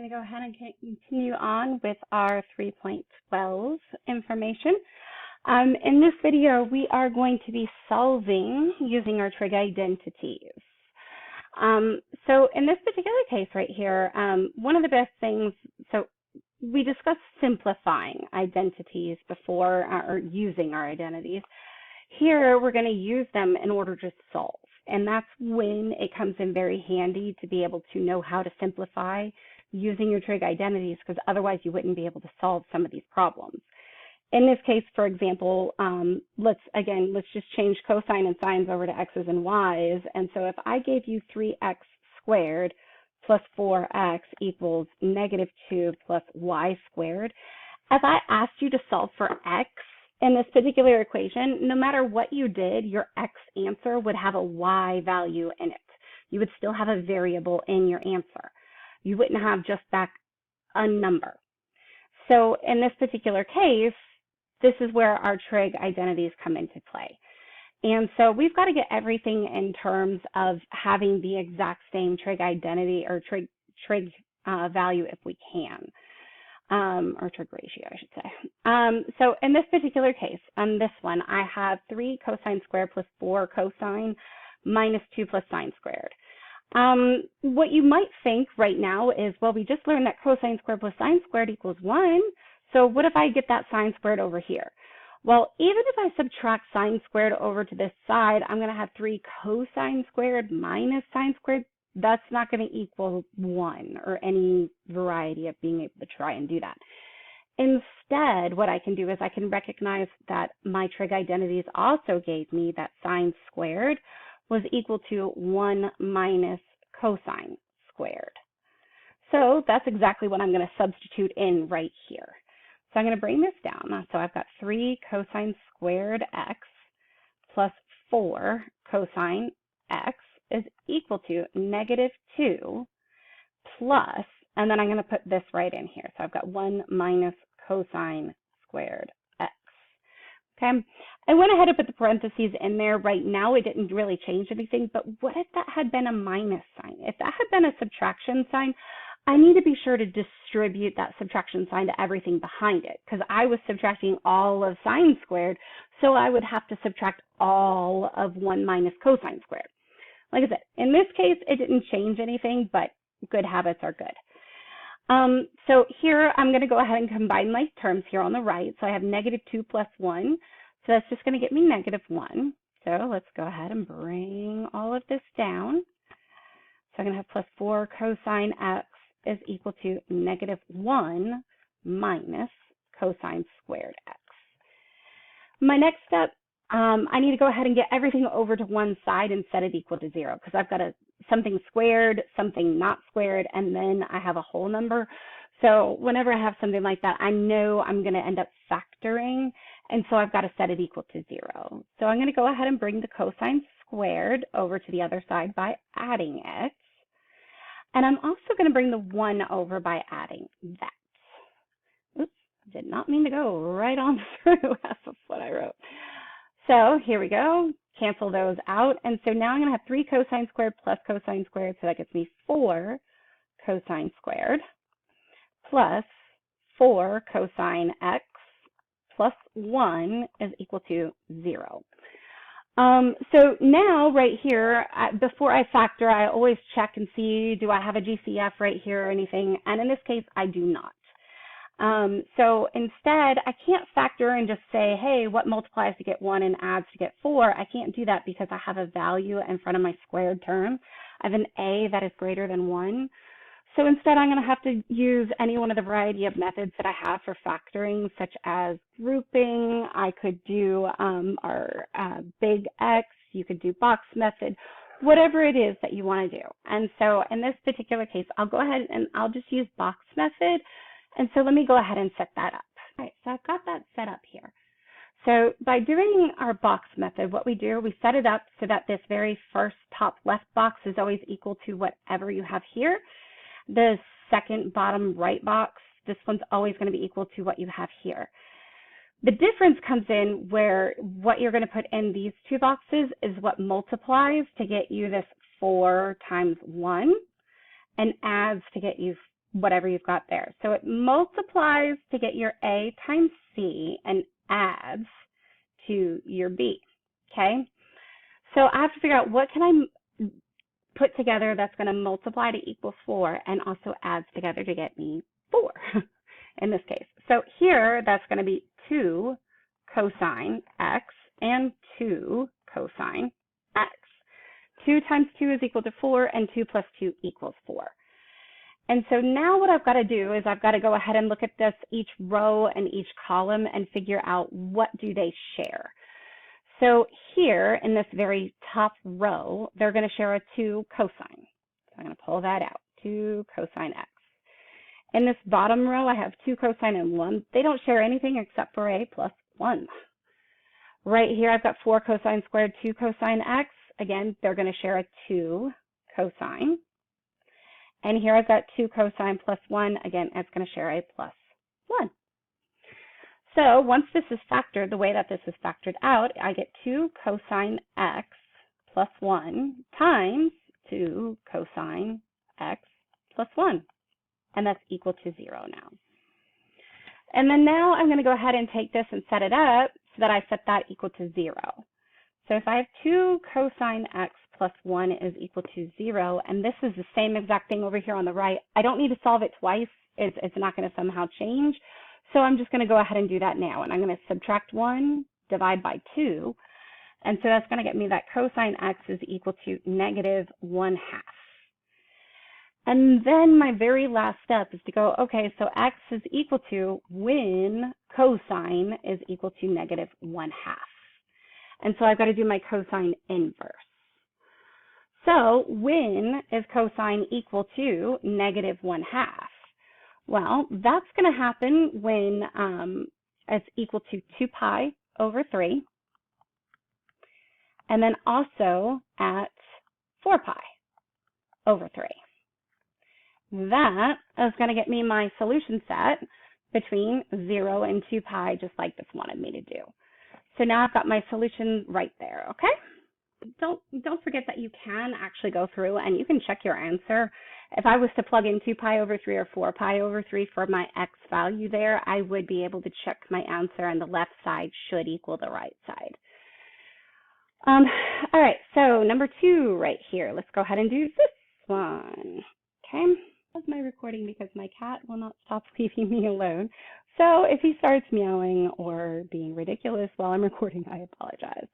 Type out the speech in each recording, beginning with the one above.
going to go ahead and continue on with our 3.12 information. In this video, we are going to be solving using our trig identities. So in this particular case right here, one of the best things, so we discussed simplifying identities before, or using our identities. Here, we're going to use them in order to solve. And that's when it comes in very handy to be able to know how to simplify using your trig identities, because otherwise you wouldn't be able to solve some of these problems. In this case, for example, let's just change cosine and sines over to x's and y's. And so if I gave you 3x squared plus 4x equals negative 2 plus y squared, if I asked you to solve for x in this particular equation, no matter what you did, your x answer would have a y value in it. You would still have a variable in your answer. You wouldn't have just back a number. So in this particular case, this is where our trig identities come into play. And so we've got to get everything in terms of having the exact same trig identity or trig value if we can. Or trig ratio, I should say. So in this particular case, on this one, I have 3 cosine squared plus 4 cosine minus 2 plus sine squared. What you might think right now is, well, we just learned that cosine squared plus sine squared equals 1. So what if I get that sine squared over here? Well, even if I subtract sine squared over to this side, I'm going to have 3 cosine squared minus sine squared. That's not going to equal 1 or any variety of being able to try and do that. Instead, what I can do is I can recognize that my trig identities also gave me that sine squared was equal to 1 minus cosine squared. So that's exactly what I'm going to substitute in right here. So I'm going to bring this down. So I've got 3 cosine squared x plus 4 cosine x is equal to negative 2 plus, and then I'm going to put this right in here. So I've got 1 minus cosine squared x. Okay, I went ahead and put the parentheses in there. Right now, it didn't really change anything, but what if that had been a minus sign? If that had been a subtraction sign, I need to be sure to distribute that subtraction sign to everything behind it, because I was subtracting all of sine squared, so I would have to subtract all of 1 minus cosine squared. Like I said, in this case, it didn't change anything, but good habits are good. So here, I'm going to go ahead and combine my terms here on the right. So I have negative 2 plus 1. So that's just going to get me negative 1. So let's go ahead and bring all of this down. So I'm going to have plus 4 cosine x is equal to negative 1 minus cosine squared x. My next step, I need to go ahead and get everything over to one side and set it equal to 0, because I've got something squared, something not squared, and then I have a whole number. So whenever I have something like that, I know I'm going to end up factoring, and so I've got to set it equal to 0. So I'm going to go ahead and bring the cosine squared over to the other side by adding it. And I'm also going to bring the 1 over by adding that. Oops, did not mean to go right on through. That's what I wrote. So here we go, cancel those out. And so now I'm going to have 3 cosine squared plus cosine squared, so that gets me 4 cosine squared plus 4 cosine x plus 1 is equal to 0. So now right here, before I factor, I always check and see, do I have a GCF right here or anything? And in this case, I do not. So instead, I can't factor and just say, hey, what multiplies to get 1 and adds to get 4? I can't do that because I have a value in front of my squared term. I have an a that is greater than 1. So instead, I'm going to have to use any one of the variety of methods that I have for factoring, such as grouping. I could do our big X. You could do box method, whatever it is that you want to do. And so in this particular case, I'll go ahead and I'll just use box method. And so let me go ahead and set that up. All right, so I've got that set up here. So by doing our box method, what we do, we set it up so that this very first top left box is always equal to whatever you have here. The second bottom right box, this one's always going to be equal to what you have here. The difference comes in where what you're going to put in these two boxes is what multiplies to get you this 4 times 1 and adds to get you whatever you've got there. So it multiplies to get your A times C and adds to your B, okay? So I have to figure out what can I put together that's going to multiply to equal 4 and also adds together to get me 4 in this case. So here that's going to be 2 cosine x and 2 cosine x. 2 times 2 is equal to 4, and 2 plus 2 equals 4. And so now what I've got to do is I've got to go ahead and look at this, each row and each column, and figure out what do they share. So here in this very top row, they're going to share a 2 cosine. So I'm going to pull that out, 2 cosine x. In this bottom row, I have 2 cosine and 1. They don't share anything except for a plus 1. Right here, I've got 4 cosine squared, 2 cosine x. Again, they're going to share a 2 cosine. And here I've got 2 cosine plus 1. Again, it's going to share a plus 1. So once this is factored, the way that this is factored out, I get 2 cosine x plus 1 times 2 cosine x plus 1. And that's equal to 0 now. And then now I'm going to go ahead and take this and set it up so that I set that equal to 0. So if I have 2 cosine x plus 1 is equal to 0, and this is the same exact thing over here on the right, I don't need to solve it twice. It's not going to somehow change. So I'm just going to go ahead and do that now. And I'm going to subtract 1, divide by 2. And so that's going to get me that cosine x is equal to negative 1/2. And then my very last step is to go, okay, so x is equal to when cosine is equal to negative 1/2. And so I've got to do my cosine inverse. So when is cosine equal to negative 1/2? Well, that's going to happen when it's equal to 2 pi over 3, and then also at 4 pi over 3. That is going to get me my solution set between 0 and 2 pi, just like this wanted me to do. So now I've got my solution right there, okay? Don't forget that you can actually go through and you can check your answer. If I was to plug in 2 pi over 3 or 4 pi over 3 for my x value there, I would be able to check my answer, and the left side should equal the right side. All right, so number 2 right here. Let's go ahead and do this one, okay? Pause my recording because my cat will not stop leaving me alone. So if he starts meowing or being ridiculous while I'm recording, I apologize.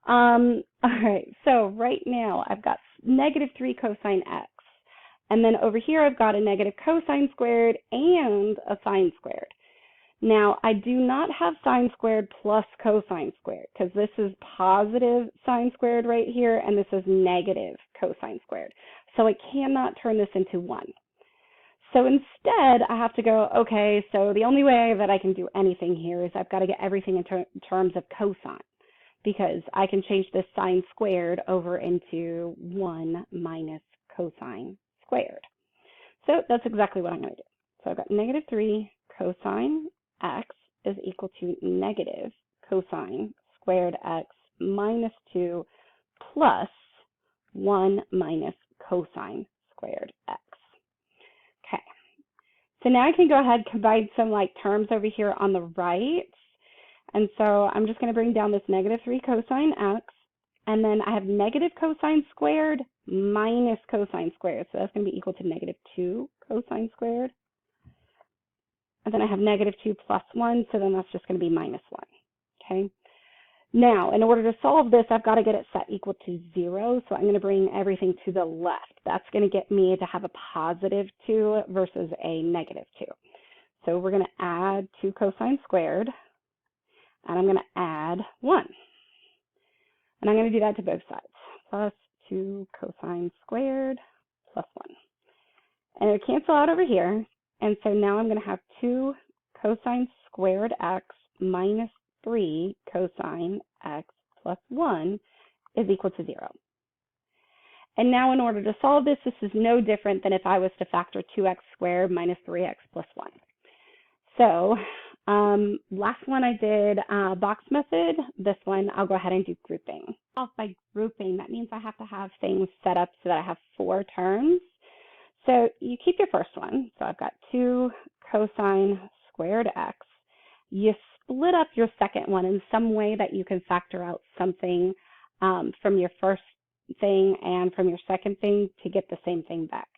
All right, so right now I've got negative 3 cosine x. And then over here I've got a negative cosine squared and a sine squared. Now I do not have sine squared plus cosine squared because this is positive sine squared right here and this is negative cosine squared. So I cannot turn this into 1. So instead I have to go, okay, so the only way that I can do anything here is I've got to get everything in terms of cosine, because I can change this sine squared over into 1 minus cosine squared. So that's exactly what I'm going to do. So I've got negative 3 cosine x is equal to negative cosine squared x minus 2 plus 1 minus cosine squared x. Okay. So now I can go ahead and combine some like terms over here on the right. And so I'm just going to bring down this negative 3 cosine x, and then I have negative cosine squared minus cosine squared. So that's going to be equal to negative 2 cosine squared. And then I have negative 2 plus 1, so then that's just going to be minus 1. Okay. Now, in order to solve this, I've got to get it set equal to 0. So I'm going to bring everything to the left. That's going to get me to have a positive 2 versus a negative 2. So we're going to add 2 cosine squared. And I'm going to add 1. And I'm going to do that to both sides. Plus 2 cosine squared plus 1. And it'll cancel out over here. And so now I'm going to have 2 cosine squared x minus 3 cosine x plus 1 is equal to 0. And now in order to solve this, this is no different than if I was to factor 2x squared minus 3x plus 1. So last one I did box method. This one I'll go ahead and do grouping. Off by grouping, that means I have to have things set up so that I have 4 terms. So you keep your first one. So I've got 2 cosine squared x. You split up your second one in some way that you can factor out something from your first thing and from your second thing to get the same thing back.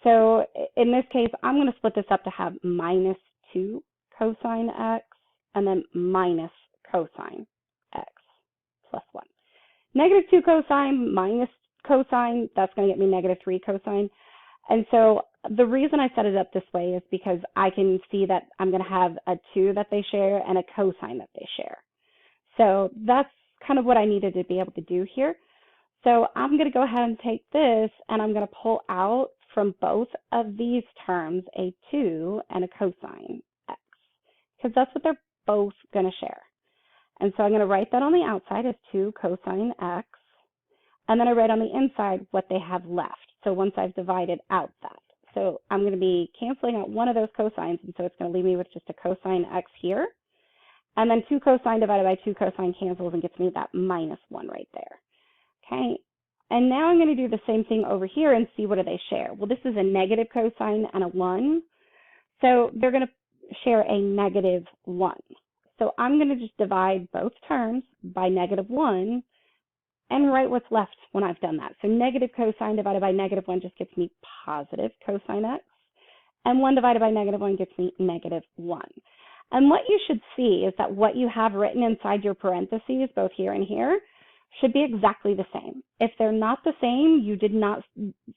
So in this case, I'm going to split this up to have minus 2 cosine x and then minus cosine x plus 1. Negative 2 cosine minus cosine, that's going to get me negative 3 cosine. And so the reason I set it up this way is because I can see that I'm going to have a 2 that they share and a cosine that they share. So that's kind of what I needed to be able to do here. So I'm going to go ahead and take this and I'm going to pull out from both of these terms a 2 and a cosine x, because that's what they're both going to share. And so I'm going to write that on the outside as 2 cosine x, and then I write on the inside what they have left. So once I've divided out that. So I'm going to be canceling out one of those cosines, and so it's going to leave me with just a cosine x here. And then 2 cosine divided by 2 cosine cancels and gets me that minus 1 right there. Okay, and now I'm going to do the same thing over here and see what do they share. Well, this is a negative cosine and a 1, so they're going to share a negative 1. So I'm going to just divide both terms by negative 1 and write what's left when I've done that. So negative cosine divided by negative 1 just gets me positive cosine x, and 1 divided by negative 1 gets me negative 1. And what you should see is that what you have written inside your parentheses, both here and here, should be exactly the same. If they're not the same, you did not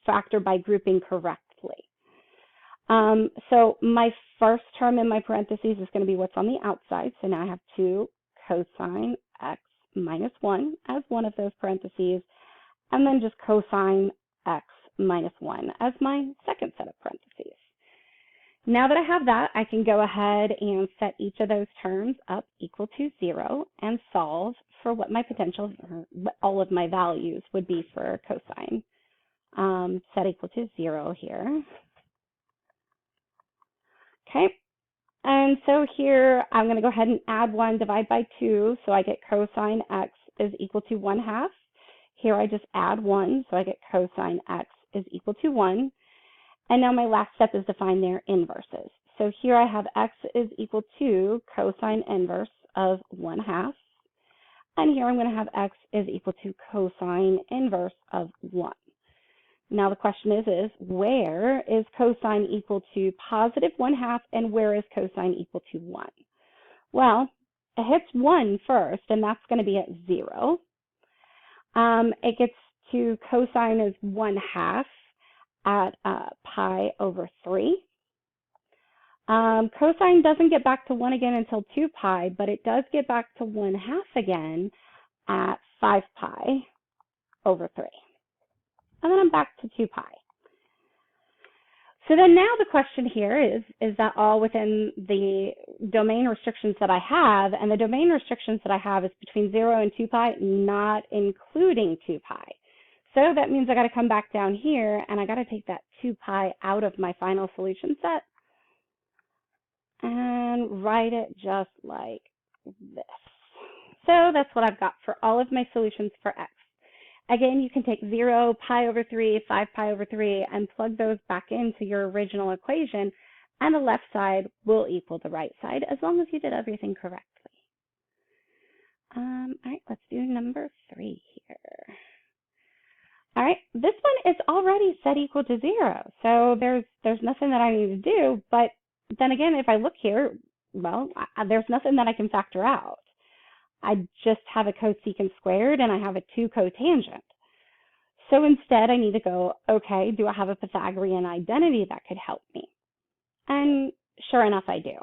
factor by grouping correctly. So my first term in my parentheses is going to be what's on the outside. So now I have 2 cosine x minus 1 as one of those parentheses, and then just cosine x minus 1 as my second set of parentheses. Now that I have that, I can go ahead and set each of those terms up equal to 0 and solve for what my potential, or what all of my values would be for cosine. Set equal to 0 here. Okay, and so here I'm going to go ahead and add 1, divide by 2, so I get cosine x is equal to 1/2. Here I just add 1, so I get cosine x is equal to 1. And now my last step is to find their inverses. So here I have x is equal to cosine inverse of 1/2. And here I'm going to have x is equal to cosine inverse of 1. Now the question is where is cosine equal to positive 1/2 and where is cosine equal to 1? Well, it hits 1 first, and that's going to be at 0. It gets to cosine is 1/2 at pi over 3. Cosine doesn't get back to 1 again until 2 pi, but it does get back to 1/2 again at 5 pi over 3. And then I'm back to 2 pi. So then now the question here is that all within the domain restrictions that I have? And the domain restrictions that I have is between 0 and 2 pi, not including 2 pi. So that means I got to come back down here and I got to take that 2 pi out of my final solution set and write it just like this. So that's what I've got for all of my solutions for x. Again, you can take 0, pi over 3, 5 pi over 3, and plug those back into your original equation, and the left side will equal the right side as long as you did everything correctly. All right, let's do number 3 here. All right, this one is already set equal to 0, so there's nothing that I need to do, but then again, if I look here, well, there's nothing that I can factor out. I just have a cosecant squared and I have a 2 cotangent. So instead I need to go, okay, do I have a Pythagorean identity that could help me? And sure enough, I do.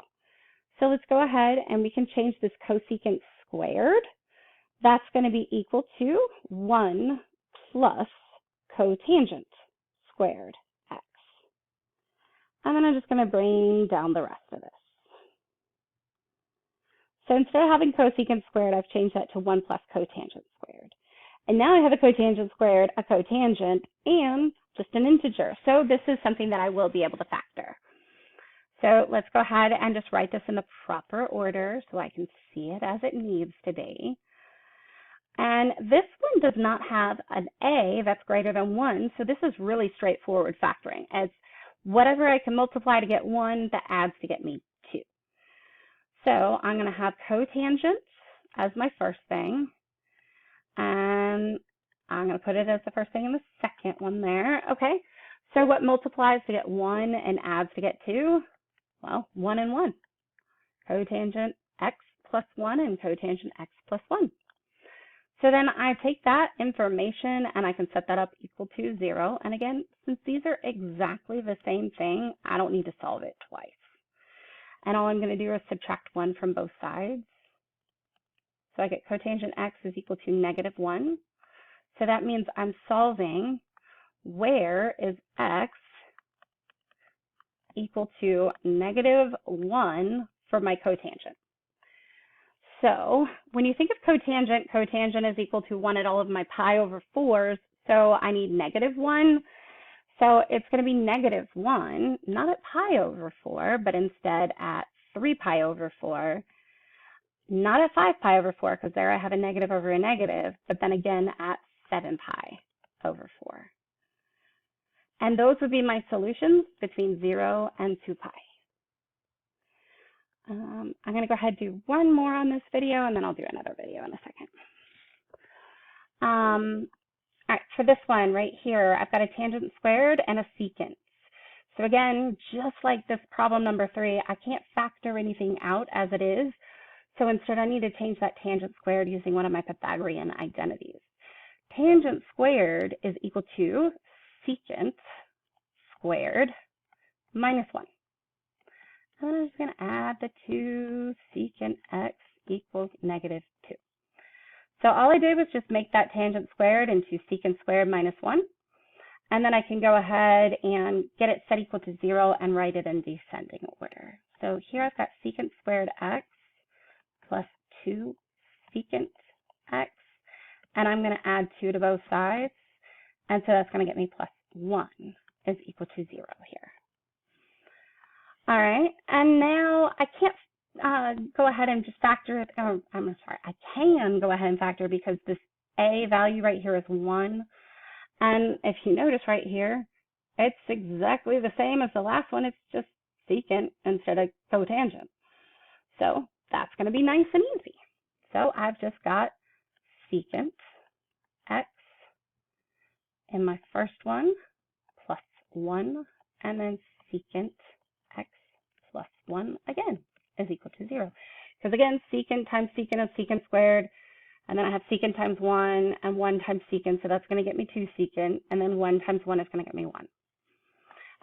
So let's go ahead and we can change this cosecant squared. That's going to be equal to 1 plus cotangent squared x. And then I'm just going to bring down the rest of this. So instead of having cosecant squared, I've changed that to 1 plus cotangent squared. And now I have a cotangent squared, a cotangent, and just an integer. So this is something that I will be able to factor. So let's go ahead and just write this in the proper order so I can see it as it needs to be. And this one does not have an a that's greater than 1, so this is really straightforward factoring. It's whatever I can multiply to get 1, that adds to get me 2. So I'm going to have cotangent as my first thing, and I'm going to put it as the first thing in the second one there. Okay, so what multiplies to get 1 and adds to get 2? Well, 1 and 1. Cotangent x plus 1 and cotangent x plus 1. So then I take that information and I can set that up equal to 0. And again, since these are exactly the same thing, I don't need to solve it twice. And all I'm going to do is subtract 1 from both sides. So I get cotangent x is equal to -1. So that means I'm solving where is x equal to -1 for my cotangent. So when you think of cotangent, cotangent is equal to 1 at all of my pi over 4s. So I need -1. So it's going to be -1, not at pi over 4, but instead at 3 pi over 4. Not at 5 pi over 4, because there I have a negative over a negative, but then again at 7 pi over 4. And those would be my solutions between 0 and 2 pi. I'm going to go ahead and do one more on this video, and then I'll do another video in a second. All right, for this one right here, I've got a tangent squared and a secant. So again, just like this problem number 3, I can't factor anything out as it is. So instead, I need to change that tangent squared using one of my Pythagorean identities. Tangent squared is equal to secant squared minus 1. And I'm just going to add the 2, secant x equals -2. So all I did was just make that tangent squared into secant squared minus 1. And then I can go ahead and get it set equal to 0 and write it in descending order. So here I've got secant squared x plus 2 secant x. And I'm going to add 2 to both sides. And so that's going to get me plus 1 is equal to 0 here. All right, and now I can't go ahead and just factor it. Oh, I'm sorry, I can go ahead and factor because this a value right here is 1. And if you notice right here, it's exactly the same as the last one. It's just secant instead of cotangent. So that's going to be nice and easy. So I've just got secant x in my first one plus 1, and then secant x plus 1 again is equal to 0. Because again, secant times secant is secant squared, and then I have secant times 1 and 1 times secant, so that's going to get me 2 secant, and then 1 times 1 is going to get me 1.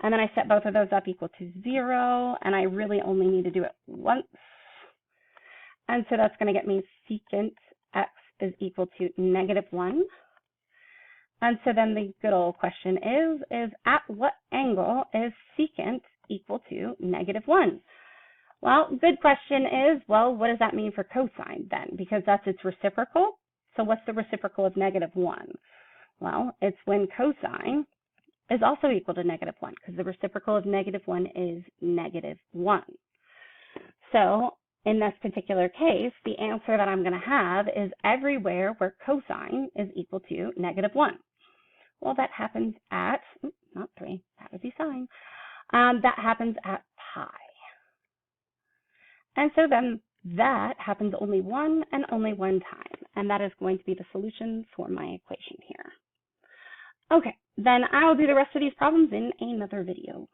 And then I set both of those up equal to 0, and I really only need to do it once. And so that's going to get me secant x is equal to -1. And so then the good old question is at what angle is secant equal to -1? Well, good question is, well, what does that mean for cosine then? Because that's its reciprocal. So what's the reciprocal of -1? Well, it's when cosine is also equal to -1, because the reciprocal of -1 is -1. So in this particular case, the answer that I'm going to have is everywhere where cosine is equal to -1. Well, that happens at, not 3, that would be sine. That happens at pi. And so then that happens only 1 and only 1 time. And that is going to be the solution for my equation here. Okay, then I'll do the rest of these problems in another video.